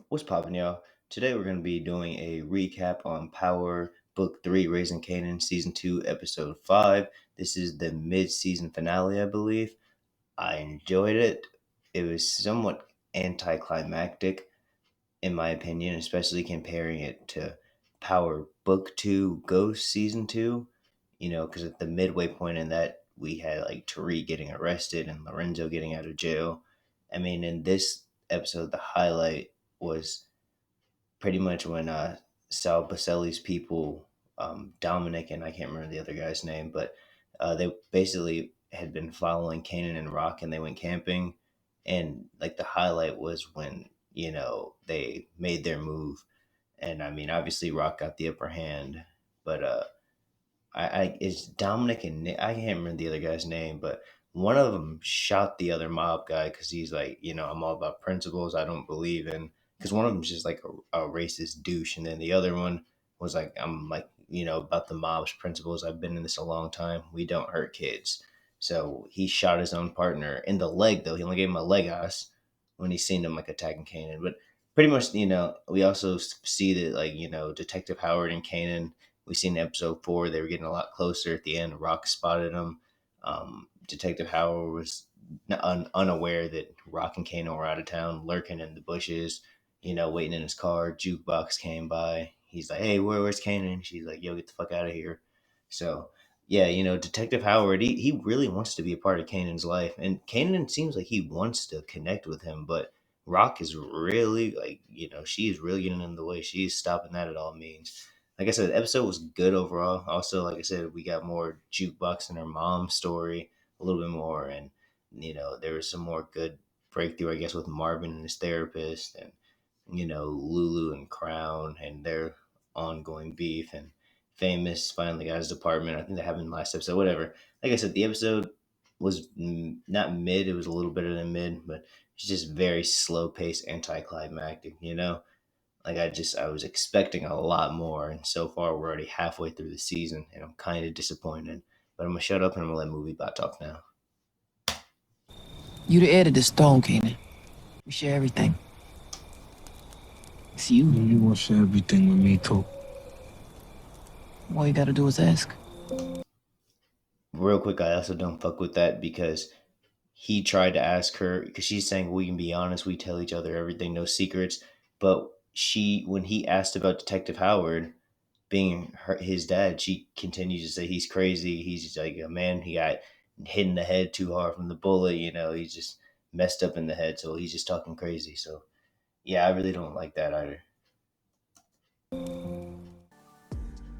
What's poppin', y'all? Today we're going to be doing a recap on Power Book 3, Raising Kanan, Season 2, Episode 5. This is the mid-season finale, I believe. I enjoyed it. It was somewhat anticlimactic, in my opinion, especially comparing it to Power Book 2, Ghost Season 2. Because at the midway point in that, we had like Tariq getting arrested and Lorenzo getting out of jail. I mean, in this episode, the highlight was pretty much when Sal Baselli's people, Dominic and I can't remember the other guy's name, but they basically had been following Kanan and Rock, and they went camping, and like the highlight was when they made their move, and I mean obviously Rock got the upper hand, but I it's Dominic and Nick. I can't remember the other guy's name, but one of them shot the other mob guy because he's like, I'm all about principles. I don't believe in because one of them's just like a racist douche, and then the other one was like, I'm like, about the mob's principles. I've been in this a long time. We don't hurt kids. So he shot his own partner in the leg, though. He only gave him a leg ass when he seen him like attacking Kanan. But pretty much, we also see that like, Detective Howard and Kanan, we seen in episode 4 they were getting a lot closer at the end. Rock spotted them. Detective Howard was unaware that Rock and Kano were out of town, lurking in the bushes, waiting in his car. Jukebox came by. He's like, "Hey, where's Kanan?" She's like, "Yo, get the fuck out of here." So yeah, Detective Howard, he really wants to be a part of Kanan's life, and Kanan seems like he wants to connect with him, but Rock is really like, she's really getting in the way. She's stopping that at all means. Like I said, the episode was good overall. Also, like I said, we got more Jukebox and her mom story, a little bit more, and there was some more good breakthrough, I guess, with Marvin and his therapist, and Lulu and Crown and their ongoing beef, and Famous finally got his apartment. I think that happened in the last episode. Whatever. Like I said, the episode was not mid. It was a little better than mid, but it's just very slow paced, anticlimactic. Like I was expecting a lot more, and so far we're already halfway through the season, and I'm kind of disappointed. But I'm gonna shut up and I'm gonna let Movie Bot talk now. You the heir to this throne, Kanan. We share everything. It's you. You want to share everything with me too. All you gotta do is ask. Real quick, I also don't fuck with that because he tried to ask her because she's saying we can be honest, we tell each other everything, no secrets. But when he asked about Detective Howard being his dad, she continues to say he's crazy. He's just like a man. He got hit in the head too hard from the bullet. He's just messed up in the head, so he's just talking crazy. So yeah, I really don't like that either.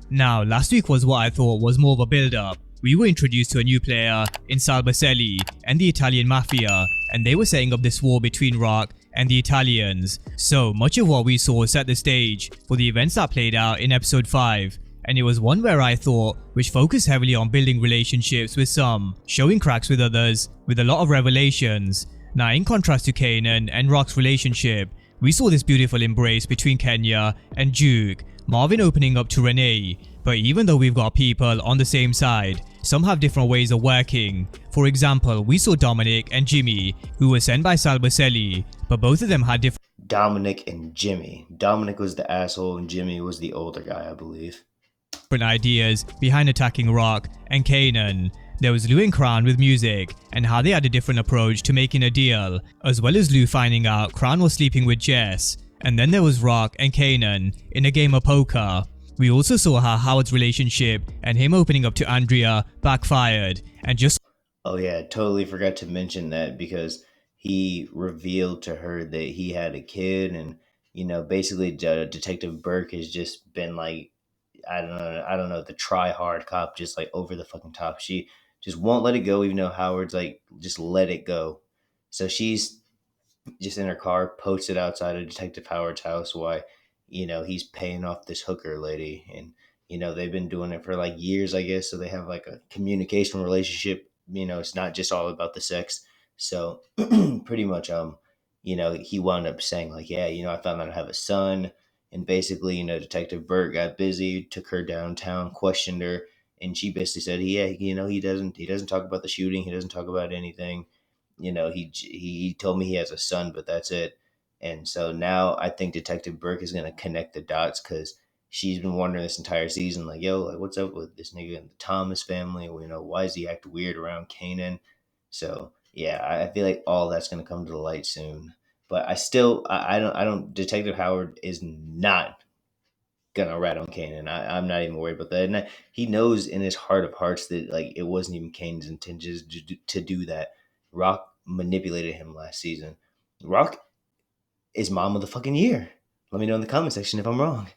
Now, last week was what I thought was more of a build-up. We were introduced to a new player in Sal Baselli and the Italian Mafia, and they were setting up this war between Rock and the Italians. So much of what we saw set the stage for the events that played out in episode 5, and it was one where I thought which focused heavily on building relationships with some, showing cracks with others, with a lot of revelations. Now, in contrast to Kanan and Rock's relationship, we saw this beautiful embrace between Kenya and Duke, Marvin opening up to Renee. But even though we've got people on the same side, some have different ways of working. For example, we saw Dominic and Jimmy, who were sent by Sal Baselli, but both of them had different Dominic and Jimmy. Dominic was the asshole and Jimmy was the older guy, I believe. Ideas behind attacking Rock and Kanan. There was Lou and Crown with music and how they had a different approach to making a deal, as well as Lou finding out Crown was sleeping with Jess. And then there was Rock and Kanan in a game of poker. We also saw how Howard's relationship and him opening up to Andrea backfired, and just oh yeah, totally forgot to mention that because he revealed to her that he had a kid, and basically Detective Burke has just been like, I don't know, the try hard cop, just like over the fucking top. She just won't let it go, even though Howard's like, just let it go. So she's just in her car, posted outside of Detective Howard's house while, he's paying off this hooker lady. And, they've been doing it for like years, I guess. So they have like a communication relationship. It's not just all about the sex. So pretty much, he wound up saying like, yeah, I found out I have a son. And basically, Detective Burt got busy, took her downtown, questioned her. And she basically said, yeah, he doesn't talk about the shooting. He doesn't talk about anything. He told me he has a son, but that's it. And so now I think Detective Burke is gonna connect the dots because she's been wondering this entire season, like, yo, like, what's up with this nigga and the Thomas family? Why does he act weird around Kanan? So yeah, I feel like all that's gonna come to the light soon. But I don't. Detective Howard is not gonna rat on Kanan. I'm not even worried about that. And he knows in his heart of hearts that like it wasn't even Kanan's intentions to do that. Rock manipulated him last season. Rock is mom of the fucking year. Let me know in the comment section if I'm wrong.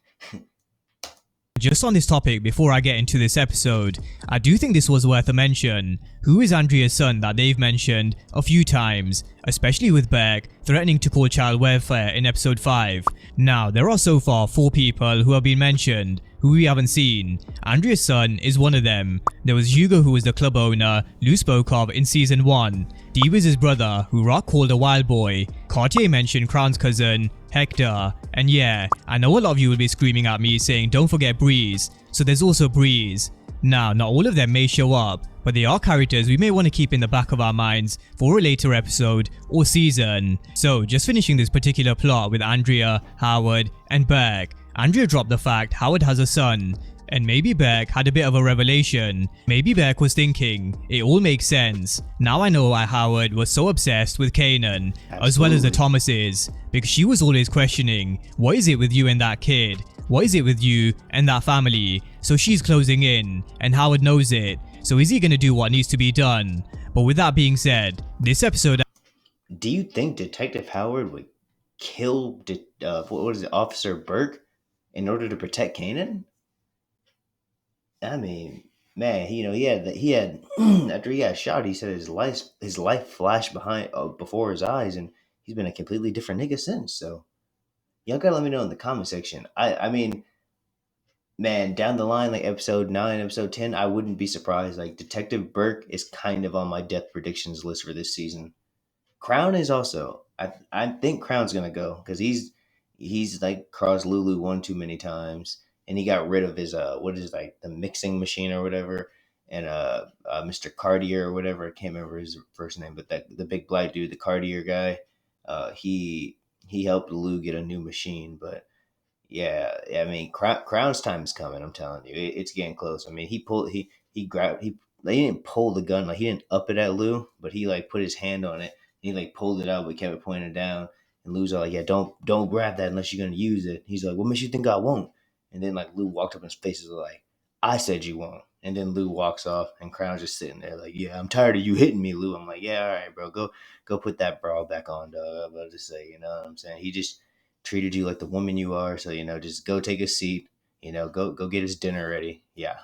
Just on this topic, before I get into this episode, I do think this was worth a mention. Who is Andrea's son that they've mentioned a few times, especially with Beck threatening to call child welfare in episode 5. Now, there are so far 4 people who have been mentioned, who we haven't seen. Andrea's son is one of them. There was Hugo, who was the club owner Lou spoke of in season 1. Dee was his brother, who Rock called a wild boy. Cartier mentioned Crown's cousin, Hector. And yeah, I know a lot of you will be screaming at me saying don't forget Breeze, so there's also Breeze. Now, not all of them may show up, but they are characters we may want to keep in the back of our minds for a later episode or season. So, just finishing this particular plot with Andrea, Howard, and Beck. Andrea dropped the fact Howard has a son, and maybe Beck had a bit of a revelation. Maybe Beck was thinking, it all makes sense. Now I know why Howard was so obsessed with Kanan, as well as the Thomases, because she was always questioning, what is it with you and that kid? What is it with you and that family? So she's closing in, and Howard knows it. So is he gonna do what needs to be done? But with that being said, this episode... Do you think Detective Howard would kill Officer Burke in order to protect Kanan? I mean, man, he had after he got shot, he said his life flashed before his eyes, and he's been a completely different nigga since. So y'all gotta let me know in the comment section. I mean, man, down the line, like episode 9, episode 10, I wouldn't be surprised. Like Detective Burke is kind of on my death predictions list for this season. Crown is also. I think Crown's gonna go because he's like crossed Lulu one too many times, and he got rid of his what is like the mixing machine or whatever, and Mr. Cartier or whatever. I can't remember his first name, but that the big black dude, the Cartier guy, he helped Lou get a new machine. But yeah, I mean Crown's time is coming. I'm telling you, it's getting close. I mean he grabbed he. They didn't pull the gun, like he didn't up it at Lou, but he like put his hand on it. He like pulled it out, but kept it pointed down. And Lou's all like, "Yeah, don't grab that unless you're gonna use it." He's like, "What makes you think I won't?" And then like Lou walked up in his face and was like, "I said you won't." And then Lou walks off, and Crown's just sitting there like, "Yeah, I'm tired of you hitting me, Lou." I'm like, "Yeah, all right, bro, go put that bra back on, dog." I'm about to say, you know what I'm saying? He just treated you like the woman you are, so just go take a seat. Go get his dinner ready. Yeah.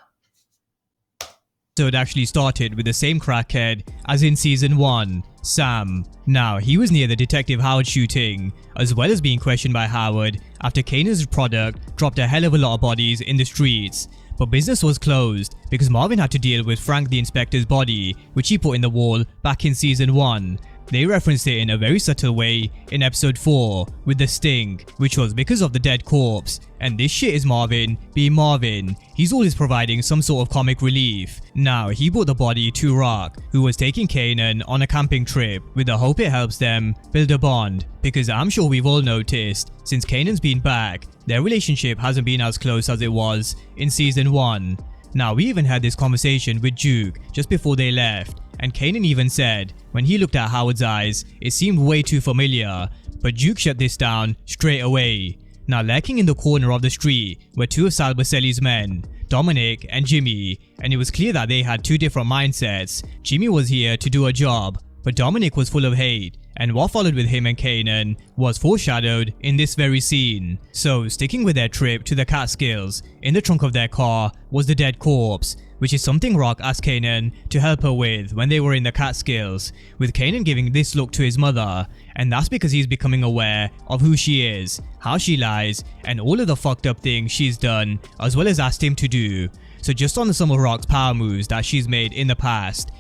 episode actually started with the same crackhead as in season 1, Sam. Now, he was near the Detective Howard shooting, as well as being questioned by Howard after Kanan's product dropped a hell of a lot of bodies in the streets. But business was closed because Marvin had to deal with Frank the Inspector's body, which he put in the wall back in season 1. They referenced it in a very subtle way in episode 4 with the sting, which was because of the dead corpse. And this shit is Marvin being Marvin. He's always providing some sort of comic relief. Now, he brought the body to Rock, who was taking Kanan on a camping trip with the hope it helps them build a bond. Because I'm sure we've all noticed, since Kanan's been back, their relationship hasn't been as close as it was in season 1. Now, we even had this conversation with Duke just before they left, and Kanan even said, when he looked at Howard's eyes, it seemed way too familiar, but Duke shut this down straight away. Now, lurking in the corner of the street were 2 of Sal Buscemi's men, Dominic and Jimmy, and it was clear that they had 2 different mindsets. Jimmy was here to do a job, but Dominic was full of hate, and what followed with him and Kanan was foreshadowed in this very scene. So, sticking with their trip to the Catskills, in the trunk of their car was the dead corpse, which is something Rock asked Kanan to help her with when they were in the Catskills, with Kanan giving this look to his mother, and that's because he's becoming aware of who she is, how she lies, and all of the fucked up things she's done, as well as asked him to do. So just on some of Rock's power moves that she's made in the past.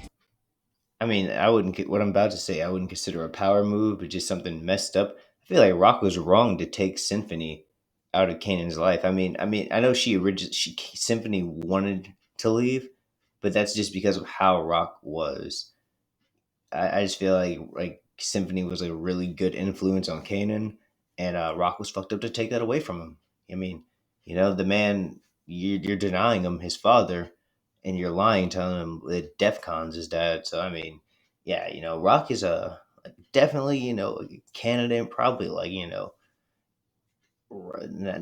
I mean, what I'm about to say, I wouldn't consider a power move, but just something messed up. I feel like Rock was wrong to take Symphony out of Kanan's life. I mean, I know Symphony wanted to leave, but that's just because of how Rock was. I just feel like Symphony was a really good influence on Kanan, and Rock was fucked up to take that away from him. I mean, the man, you're denying him his father, and you're lying, telling him that DEFCON's his dad. So I mean, yeah, Rock is a definitely a candidate, probably like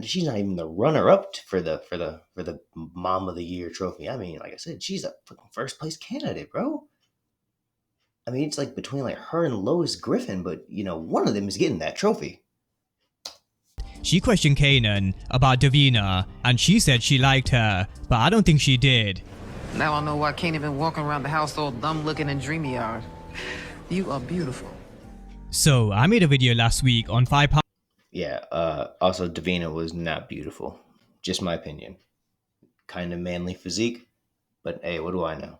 she's not even the runner up for the Mom of the Year trophy. I mean, like I said, she's a fucking first place candidate, bro. I mean, it's like between like her and Lois Griffin, but one of them is getting that trophy. She questioned Kanan about Davina, and she said she liked her, but I don't think she did. Now I know why Kanan been walking around the house all dumb looking and dreamy-eyed. You are beautiful. So I made a video last week on 5 Yeah, also Davina was not beautiful. Just my opinion. Kind of manly physique, but hey, what do I know?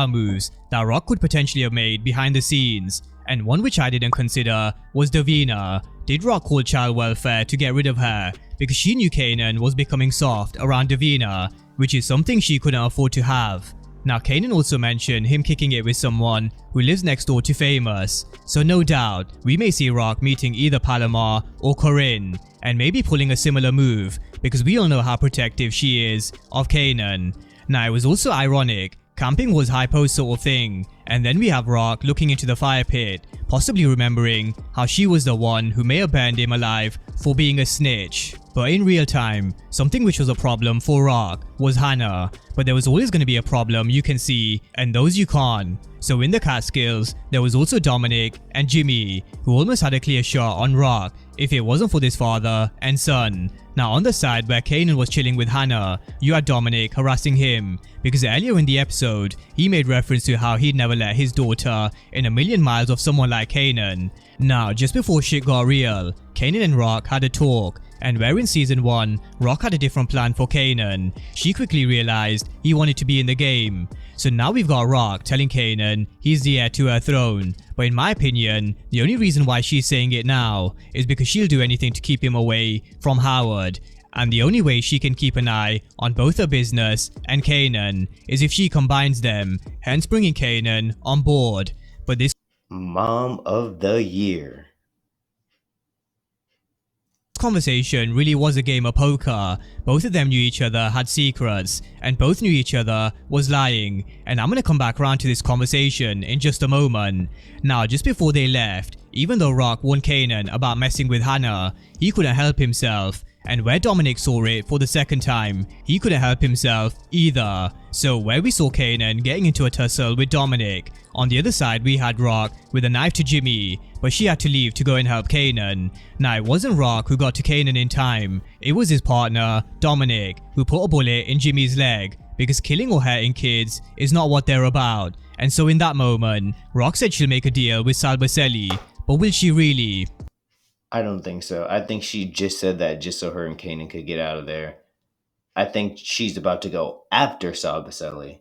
moves that Rock could potentially have made behind the scenes, and one which I didn't consider was Davina. Did Rock call child welfare to get rid of her because she knew Kanan was becoming soft around Davina, which is something she couldn't afford to have? Now, Kanan also mentioned him kicking it with someone who lives next door to Famous, so no doubt we may see Rock meeting either Palomar or Corinne, and maybe pulling a similar move because we all know how protective she is of Kanan. Now, it was also ironic. Camping was hypo's sort of thing, and then we have Rock looking into the fire pit, possibly remembering how she was the one who may have burned him alive for being a snitch. But in real time, something which was a problem for Rock was Hannah, but there was always going to be a problem you can see and those you can't. So in the Catskills, there was also Dominic and Jimmy, who almost had a clear shot on Rock if it wasn't for this father and son. Now on the side where Kanan was chilling with Hannah, you had Dominic harassing him, because earlier in the episode, he made reference to how he'd never let his daughter in a million miles of someone like Kanan. Now just before shit got real, Kanan and Rock had a talk, and where in season 1, Rock had a different plan for Kanan, she quickly realized he wanted to be in the game. So now we've got Rock telling Kanan he's the heir to her throne, but in my opinion, the only reason why she's saying it now is because she'll do anything to keep him away from Howard. And the only way she can keep an eye on both her business and Kanan is if she combines them, hence bringing Kanan on board. But this Mom of the Year. conversation really was a game of poker. Both of them knew each other had secrets, and both knew each other was lying, and I'm gonna come back around to this conversation in just a moment. Now just before they left, even though Rock warned Kanan about messing with Hannah, he couldn't help himself, and where Dominic saw it for the second time, he couldn't help himself either. So where we saw Kanan getting into a tussle with Dominic, on the other side we had Rock with a knife to Jimmy, but she had to leave to go and help Kanan. Now it wasn't Rock who got to Kanan in time, it was his partner, Dominic, who put a bullet in Jimmy's leg, because killing or hurting kids is not what they're about. And so in that moment, Rock said she'll make a deal with Sal Buscemi, but will she really? I don't think so. I think she just said that just so her and Kanan could get out of there. I think she's about to go after Sal Buscemi.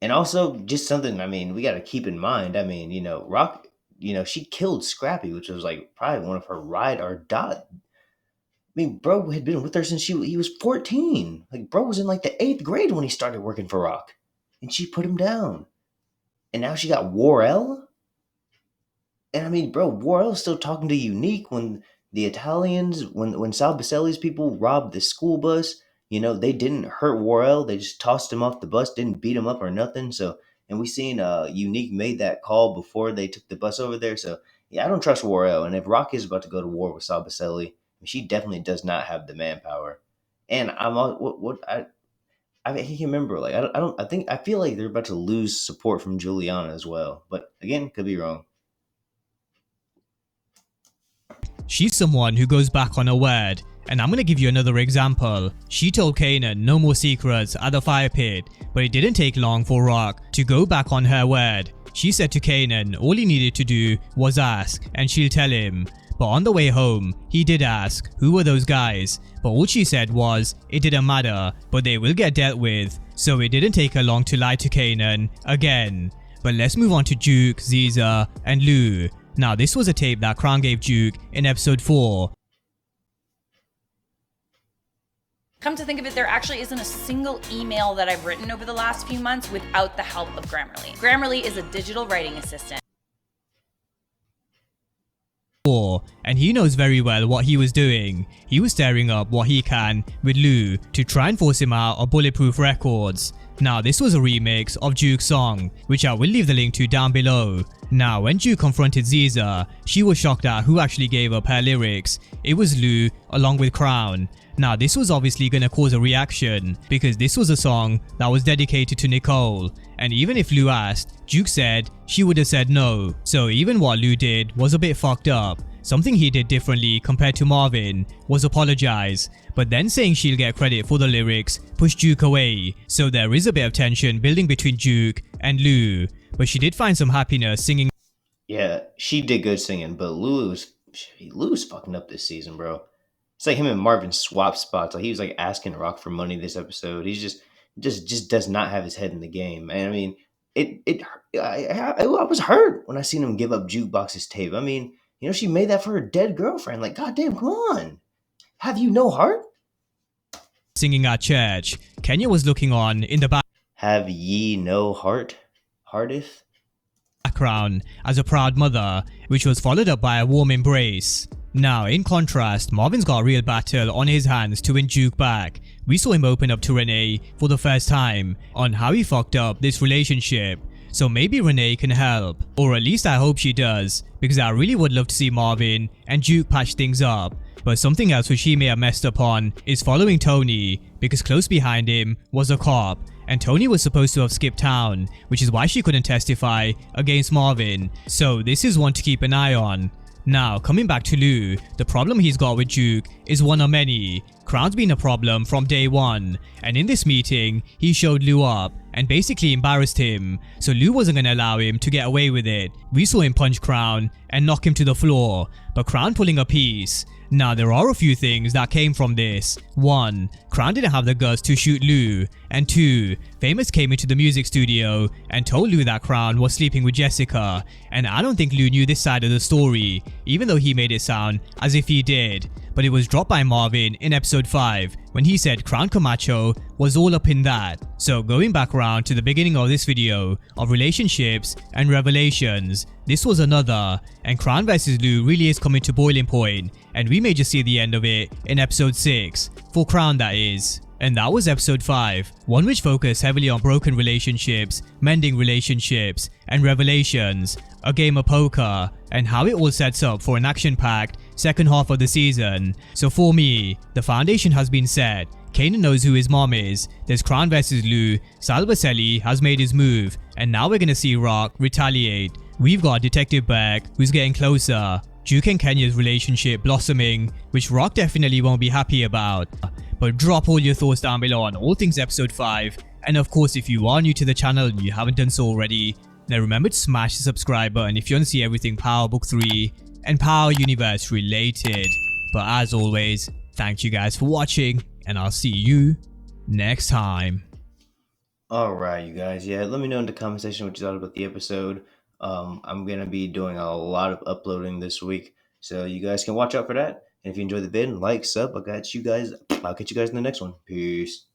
And also, just something, I mean, we got to keep in mind. I mean, Rock, she killed Scrappy, which was like probably one of her ride or die. I mean, bro had been with her since he was 14. Like, bro was in like the 8th grade when he started working for Rock. And she put him down. And now she got War-El? And I mean, bro, War-El's still talking to Unique when the Italians, when Sal Buscemi's people robbed the school bus, they didn't hurt War-El. They just tossed him off the bus, didn't beat him up or nothing. So, and we seen Unique made that call before they took the bus over there. So, yeah, I don't trust War-El. And if Rock is about to go to war with Sal Buscemi, she definitely does not have the manpower. And I can't remember. Like, I feel like they're about to lose support from Juliana as well. But again, could be wrong. She's someone who goes back on her word, and I'm gonna give you another example. She told Kanan no more secrets at the fire pit, but it didn't take long for Rock to go back on her word. She said to Kanan all he needed to do was ask and she'll tell him. But on the way home, he did ask who were those guys, but all she said was it didn't matter, but they will get dealt with. So it didn't take her long to lie to Kanan again. But let's move on to Duke, Ziza and Lou. Now this was a tape that Crown gave Duke in episode 4. Come to think of it, there actually isn't a single email that I've written over the last few months without the help of Grammarly. Grammarly is a digital writing assistant. and he knows very well what he was doing. He was stirring up what he can with Lou to try and force him out of Bulletproof Records. Now this was a remix of Duke's song, which I will leave the link to down below. Now when Duke confronted Ziza, she was shocked at who actually gave up her lyrics. It was Lou along with Crown. Now this was obviously gonna cause a reaction because this was a song that was dedicated to Nicole, and even if Lou asked, Duke said she would have said no. So even what Lou did was a bit fucked up. Something he did differently compared to Marvin was apologize, but then saying she'll get credit for the lyrics pushed Duke away. So there is a bit of tension building between Duke and Lou, but she did find some happiness singing. Yeah, she did good singing, but Lou's fucking up this season, bro. It's like him and Marvin swap spots. Like he was like asking Rock for money this episode. He's just does not have his head in the game. And I mean, I was hurt when I seen him give up Jukebox's tape. I mean, you know, she made that for her dead girlfriend. Like, goddamn, come on. Have you no heart? Singing at church. Kenya was looking on in the Have ye no heart? Hearteth? background as a proud mother, which was followed up by a warm embrace. Now, in contrast, Marvin's got a real battle on his hands to win Duke back. We saw him open up to Renee for the first time on how he fucked up this relationship. So maybe Renee can help, or at least I hope she does, because I really would love to see Marvin and Duke patch things up. But something else which he may have messed up on is following Tony, because close behind him was a cop, and Tony was supposed to have skipped town, which is why she couldn't testify against Marvin. So this is one to keep an eye on. Now, coming back to Lou, the problem he's got with Duke is one of many. Crown's been a problem from day one, and in this meeting, he showed Lou up and basically embarrassed him, so Lou wasn't going to allow him to get away with it. We saw him punch Crown and knock him to the floor, but Crown pulling a piece. Now, there are a few things that came from this. 1. Crown didn't have the guts to shoot Lou, and 2. Famous came into the music studio and told Lou that Crown was sleeping with Jessica, and I don't think Lou knew this side of the story, even though he made it sound as if he did. But it was dropped by Marvin in episode 5 when he said Crown Camacho was all up in that. So going back around to the beginning of this video of relationships and revelations, this was another, and Crown vs Lou really is coming to boiling point, and we may just see the end of it in episode 6, for Crown that is. And that was episode 5, one which focused heavily on broken relationships, mending relationships, and revelations, a game of poker, and how it all sets up for an action-packed second half of the season. So for me, the foundation has been set. Kanan knows who his mom is, there's Crown vs Lou, Sal Basselli has made his move, and now we're gonna see Rock retaliate. We've got Detective Beck, who's getting closer, Duke and Kenya's relationship blossoming, which Rock definitely won't be happy about. But drop all your thoughts down below on all things episode 5, and of course if you are new to the channel and you haven't done so already, then remember to smash the subscribe button if you want to see everything Power Book 3 and Power Universe related. But as always, thank you guys for watching, and I'll see you next time. Alright, you guys. Yeah, let me know in the comment section what you thought about the episode. I'm going to be doing a lot of uploading this week, so you guys can watch out for that. And if you enjoyed the vid, like, sub. I'll catch you guys in the next one. Peace.